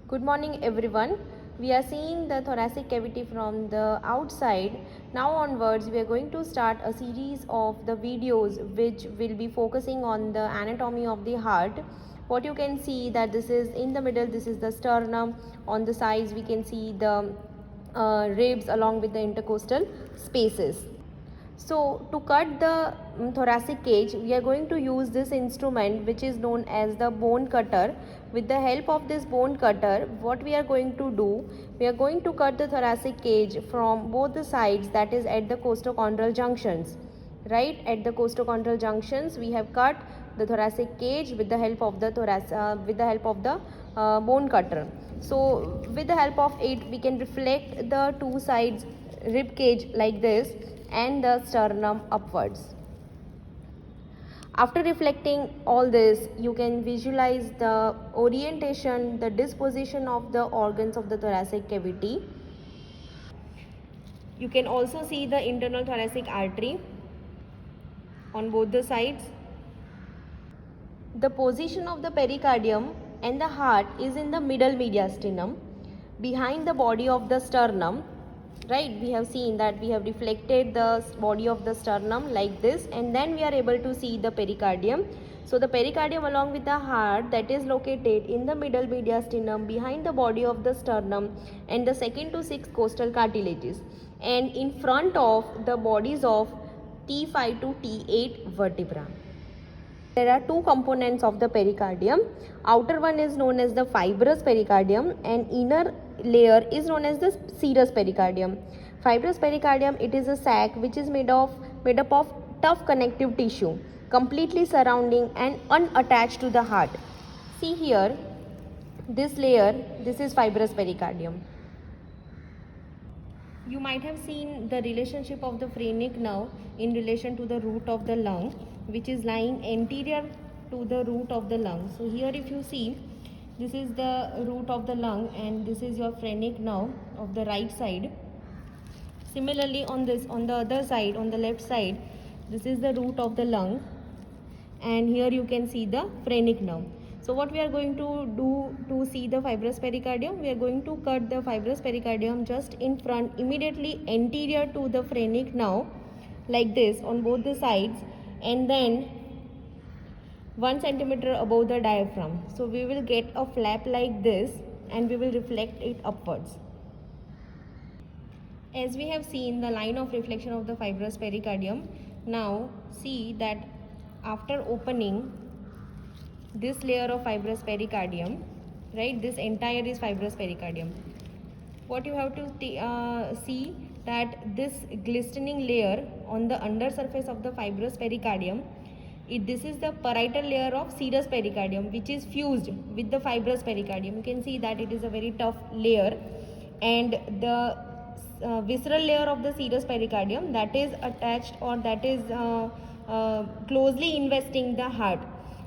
Good morning everyone. We are seeing the thoracic cavity from the outside. Now onwards we are going to start a series of the videos which will be focusing on the anatomy of the heart. What you can see that this is in the middle, this is the sternum. On the sides we can see the ribs along with the intercostal spaces. So to cut the thoracic cage, we are going to use this instrument which is known as the bone cutter. With the help of this bone cutter, what we are going to do, we are going to cut the thoracic cage from both the sides, that is at the costochondral junctions. Right at the costochondral junctions, we have cut the thoracic cage with the help of the bone cutter. So with the help of it, we can reflect the two sides rib cage like this and the sternum upwards. After reflecting all this, you can visualize the orientation, the disposition of the organs of the thoracic cavity. You can also see the internal thoracic artery on both the sides. The position of the pericardium and the heart is in the middle mediastinum, behind the body of the sternum. Right, we have seen that we have reflected the body of the sternum like this, and then we are able to see the pericardium. So the pericardium along with the heart, that is located in the middle mediastinum behind the body of the sternum and the 2nd to 6th costal cartilages, and in front of the bodies of T5 to T8 vertebra. There are two components of the pericardium. Outer one is known as the fibrous pericardium and inner layer is known as the serous pericardium. Fibrous pericardium, it is a sac which is made up of tough connective tissue, completely surrounding and unattached to the heart. See here, this layer, this is fibrous pericardium. You might have seen the relationship of the phrenic nerve in relation to the root of the lung, which is lying anterior to the root of the lung. So here if you see, this is the root of the lung and this is your phrenic nerve of the right side. Similarly on the other side, on the left side, this is the root of the lung and here you can see the phrenic nerve. So what we are going to do to see the fibrous pericardium, we are going to cut the fibrous pericardium just in front, immediately anterior to the phrenic nerve like this on both the sides, and then 1 centimeter above the diaphragm. So we will get a flap like this and we will reflect it upwards. As we have seen the line of reflection of the fibrous pericardium, now see that after opening this layer of fibrous pericardium, right, this entire is fibrous pericardium. What you have to see that this glistening layer on the under surface of the fibrous pericardium, this is the parietal layer of serous pericardium which is fused with the fibrous pericardium. You can see that it is a very tough layer, and the visceral layer of the serous pericardium, that is attached or that is closely investing the heart.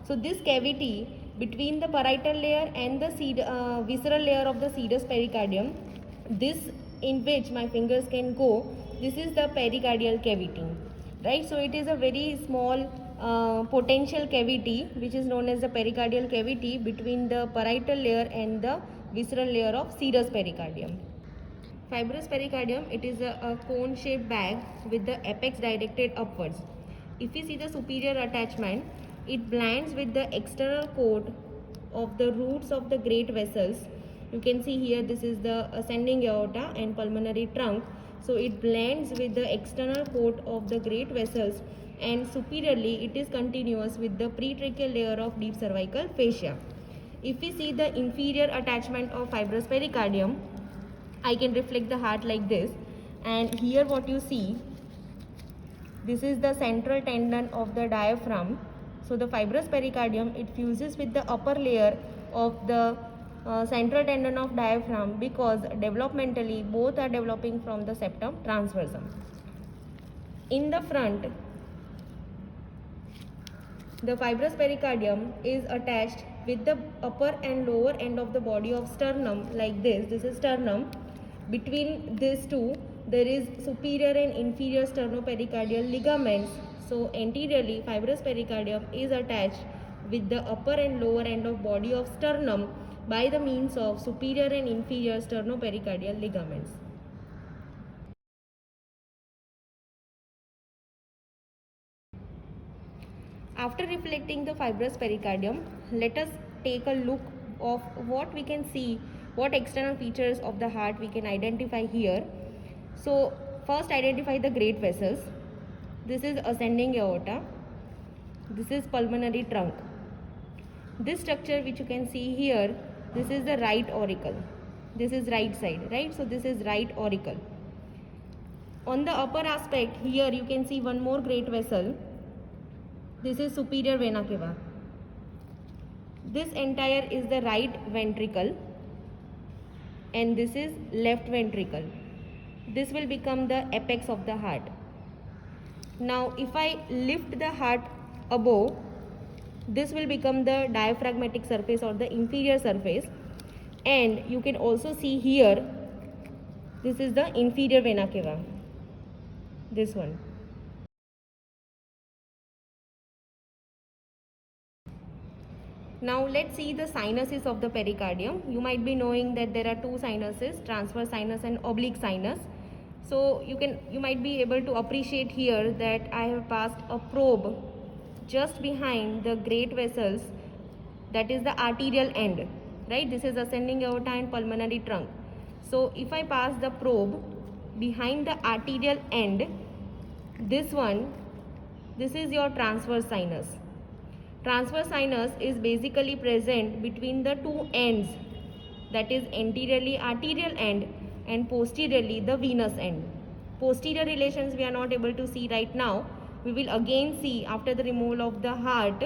So this cavity between the parietal layer and the visceral layer of the serous pericardium, this in which my fingers can go, this is the pericardial cavity, right? So it is a very small potential cavity which is known as the pericardial cavity between the parietal layer and the visceral layer of serous pericardium. Fibrous pericardium, it is a cone shaped bag with the apex directed upwards. If we see the superior attachment, it blends with the external coat of the roots of the great vessels. You can see here, this is the ascending aorta and pulmonary trunk. So it blends with the external coat of the great vessels, and superiorly it is continuous with the pretracheal layer of deep cervical fascia. If we see the inferior attachment of fibrous pericardium, I can reflect the heart like this, and here what you see, this is the central tendon of the diaphragm. So the fibrous pericardium, it fuses with the upper layer of the central tendon of diaphragm because developmentally both are developing from the septum transversum. In the front, the fibrous pericardium is attached with the upper and lower end of the body of sternum like this. This is sternum. Between these two, there is superior and inferior sternopericardial ligaments. So anteriorly, fibrous pericardium is attached with the upper and lower end of body of sternum by the means of superior and inferior sternopericardial ligaments. After reflecting the fibrous pericardium, let us take a look of what we can see, what external features of the heart we can identify here. So first identify the great vessels. This is ascending aorta. This is pulmonary trunk. This structure which you can see here, this is the right auricle. This is right side, right? So this is right auricle. On the upper aspect here you can see one more great vessel. This is superior vena cava. This entire is the right ventricle and this is left ventricle. This will become the apex of the heart. Now if I lift the heart above, this will become the diaphragmatic surface or the inferior surface, and you can also see here, this is the inferior vena cava, this one. Now let's see the sinuses of the pericardium. You might be knowing that there are two sinuses, transverse sinus and oblique sinus. So you might be able to appreciate here that I have passed a probe just behind the great vessels, that is the arterial end, right? This is ascending aorta and pulmonary trunk. So if I pass the probe behind the arterial end, this is your transverse sinus. Transverse sinus is basically present between the two ends, that is anteriorly arterial end and posteriorly the venous end. Posterior relations we are not able to see right now. We will again see after the removal of the heart,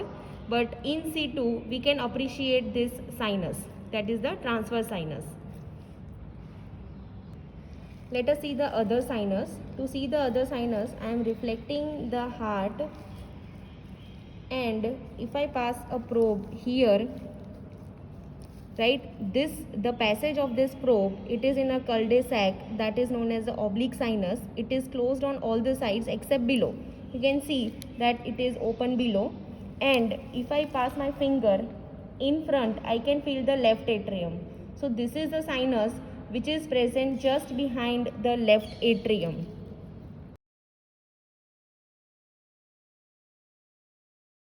but in situ we can appreciate this sinus, that is the transverse sinus. Let us see the other sinus. To see the other sinus, I am reflecting the heart, and if I pass a probe here, right, the passage of this probe, it is in a cul-de-sac that is known as the oblique sinus. It is closed on all the sides except below. You can see that it is open below, and if I pass my finger in front, I can feel the left atrium. So this is the sinus which is present just behind the left atrium.